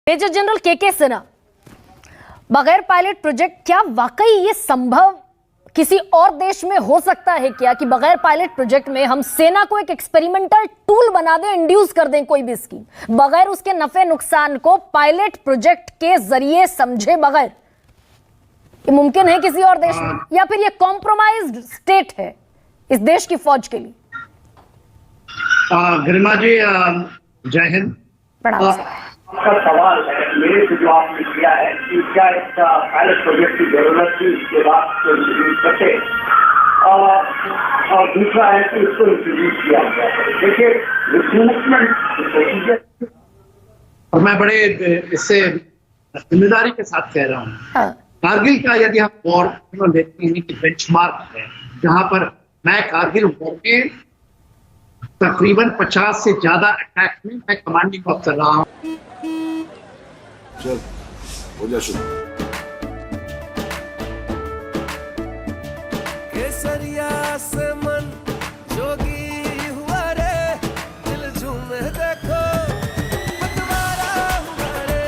Major general के सिन्हा, बगैर pilot project क्या वाकई ये संभव किसी और देश में हो सकता है क्या कि बगैर पायलट प्रोजेक्ट में हम सेना को एक एक्सपेरिमेंटल टूल बना दें, इंड्यूस कर दें कोई भी स्कीम बगैर उसके नफे नुकसान को पायलट प्रोजेक्ट के जरिए समझे बगैर? ये मुमकिन है किसी और देश में, या फिर ये कॉम्प्रोमाइज्ड स्टेट है इस देश की फौज के लिए? गरिमा जी, जय हिंद। आपका सवाल है मेरे से जो आपने किया है कि क्या इसका पायलट प्रोजेक्ट की जरूरत थी, इसके बाद बचे, और दूसरा है कि इसको इंट्रोड्यूस किया गया। देखिए, रिक्रूटमेंट प्रोसीजर, और मैं बड़े इससे जिम्मेदारी के साथ कह रहा हूँ, कारगिल का यदि हम वॉर देखते हैं कि बेंचमार्क है, जहां पर मैं कारगिल वॉर में तकरीबन 50 से ज्यादा अटैक में मैं कमांडिंग ऑफिसर रहा हूँ। चल, हो जा शुरू। केसरिया से मन जोगी हुआ रे, दिल झूमे देखो, पतवारा हुआ रे,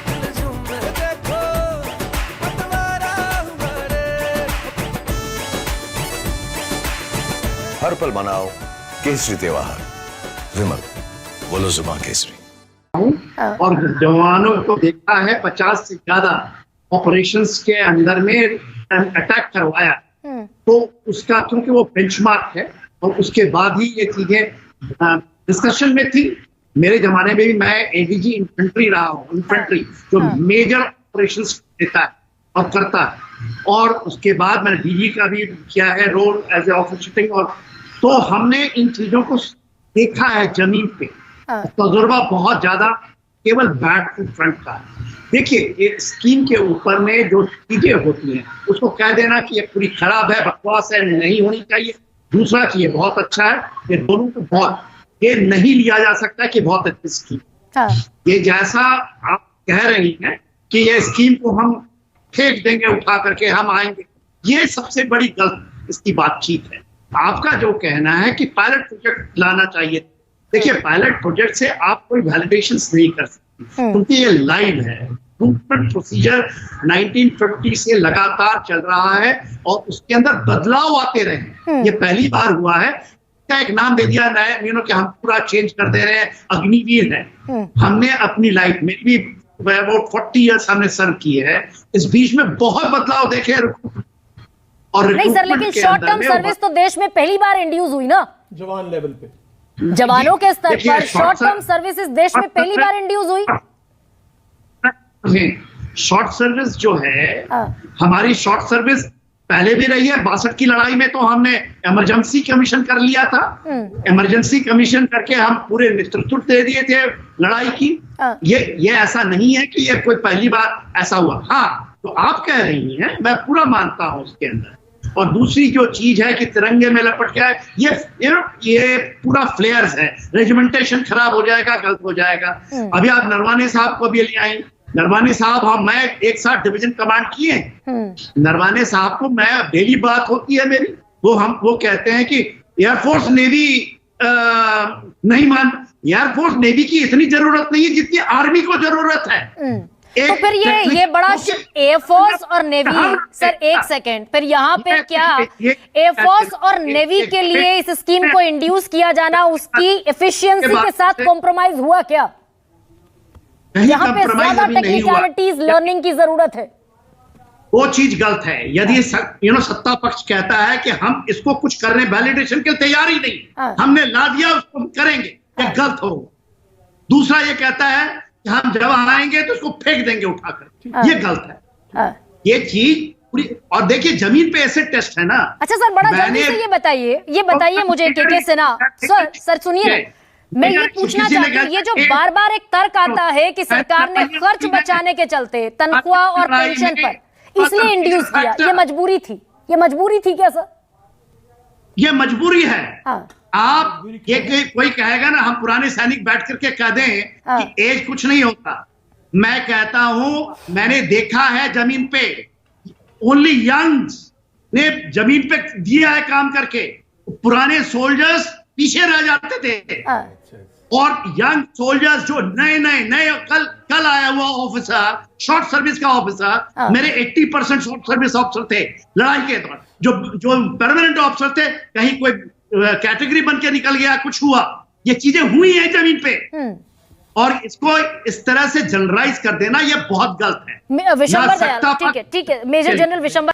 दिल झूमे देखो, पतवारा हुआ रे। हर पल मनाओ केसरी त्योहार। विमल, बोलो जुबान केसरी। और जवानों को देखा है 50 से ज्यादा ऑपरेशंस के अंदर में अटैक करवाया, तो उसका क्योंकि वो बेंचमार्क है और उसके बाद ही ये चीजें डिस्कशन में थी। मेरे जमाने में भी मैं एडीजी इन्फेंट्री रहा हूँ, इन्फेंट्री जो मेजर ऑपरेशंस देता है और करता है, और उसके बाद मैंने डीजी का भी किया है रोल एज ए ऑफिसर, और तो हमने इन चीजों को देखा है जमीन पे। तजुर्बा बहुत ज्यादा केवल बैटल फ्रंट का है। देखिए, एक स्कीम के ऊपर में जो चीजें होती हैं उसको कह देना कि ये पूरी खराब है, बकवास है, नहीं होनी चाहिए। दूसरा कि ये बहुत अच्छा है, ये दोनों को बहुत, ये नहीं लिया जा सकता कि बहुत अच्छी स्कीम। ये जैसा आप कह रही हैं कि ये स्कीम को हम फेंक देंगे उठा करके, हम आएंगे, ये सबसे बड़ी गलत इसकी बातचीत है। आपका जो कहना है कि पायलट प्रोजेक्ट लाना चाहिए, देखिए, पायलट प्रोजेक्ट से आप कोई वैलिडेशन नहीं कर सकते क्योंकि ये लाइव है। रिक्रूटमेंट प्रोसीजर 1950 से लगातार चल रहा है और उसके अंदर बदलाव आते रहे। ये पहली बार हुआ है क्या एक नाम दे दिया नया कि हम पूरा चेंज कर दे रहे हैं, अग्निवीर है। हमने अपनी लाइफ में भी अबाउट 40 ईयर्स हमने सर्व किए हैं, इस बीच में बहुत बदलाव देखे। और नहीं सर, लेकिन शॉर्ट टर्म सर्विस तो देश में पहली बार इंड्यूस हुई ना, जवान लेवल पे, जवानों के स्तर पर शॉर्ट टर्म सर्विसेज देश में पहली बार इंड्यूस हुई। शॉर्ट सर्विस जो है, हमारी शॉर्ट सर्विस पहले भी रही है। 62 की लड़ाई में तो हमने इमरजेंसी कमीशन कर लिया था। इमरजेंसी कमीशन करके हम पूरे नेतृत्व दे दिए थे लड़ाई की। ये ऐसा नहीं है कि ये कोई पहली बार ऐसा हुआ। हाँ, तो आप कह रही हैं, मैं पूरा मानता हूं उसके अंदर। और दूसरी जो चीज है कि तिरंगे में लपट गया है, ये पूरा फ्लेयर्स है, रेजिमेंटेशन खराब हो जाएगा, गलत हो जाएगा। अभी आप नरवाने साहब को भी ले आए। नरवाने साहब, मैं एक साथ डिवीजन कमांड किए। नरवाने साहब को मैं डेली बात होती है मेरी, वो कहते हैं कि एयरफोर्स नेवी नहीं मान, एयरफोर्स नेवी की इतनी जरूरत नहीं है जितनी आर्मी को जरूरत है। तो फिर ये बड़ा एयरफोर्स और नेवी, सर एक सेकेंड, फिर यहाँ पे क्या एयरफोर्स और नेवी के लिए इस स्कीम को इंड्यूस किया जाना उसकी एफिशिएंसी के साथ कॉम्प्रोमाइज हुआ क्या? यहाँ पे ज्यादा टेक्निकलिटीज लर्निंग की जरूरत है। वो चीज गलत है। यदि सत्ता पक्ष कहता है कि हम इसको कुछ करने वैलिडेशन के तैयार ही नहीं, हमने ला दिया, उसको करेंगे, ये गलत होगा। दूसरा ये कहता है कि हम जब आएंगे तो उसको फेंक देंगे उठाकर, ये गलत है। ये चीज पूरी, और देखिए जमीन पे ऐसे टेस्ट है ना। अच्छा सर, बड़ा जल्दी से ये बताइए मुझे के सिन्हा सर सुनिए, मैं ये पूछना चाहती हूँ, ये जो बार बार एक तर्क आता है कि सरकार ने खर्च बचाने के चलते तनख्वाह और पेंशन पर इसलिए इंड्यूस किया, ये मजबूरी थी, ये मजबूरी थी क्या सर? ये मजबूरी है। आप ये कोई कहेगा ना, हम पुराने सैनिक बैठ करके कह दें कि एज कुछ नहीं होता। मैं कहता हूं, मैंने देखा है जमीन पे, ओनली यंग्स ने जमीन पे दिया है काम करके, पुराने सोल्जर्स पीछे रह जाते थे। और यंग सोल्जर्स जो नए कल आया हुआ ऑफिसर, शॉर्ट सर्विस का ऑफिसर, मेरे 80% शॉर्ट सर्विस ऑफिसर थे लड़ाई के दौरान। जो परमानेंट ऑफिसर थे, कहीं कोई कैटेगरी बन के निकल गया, कुछ हुआ, ये चीजें हुई हैं जमीन पे। और इसको इस तरह से जनरलाइज कर देना ये बहुत गलत है। विशंबर दयाल, ठीक है, मेजर जनरल विशंबर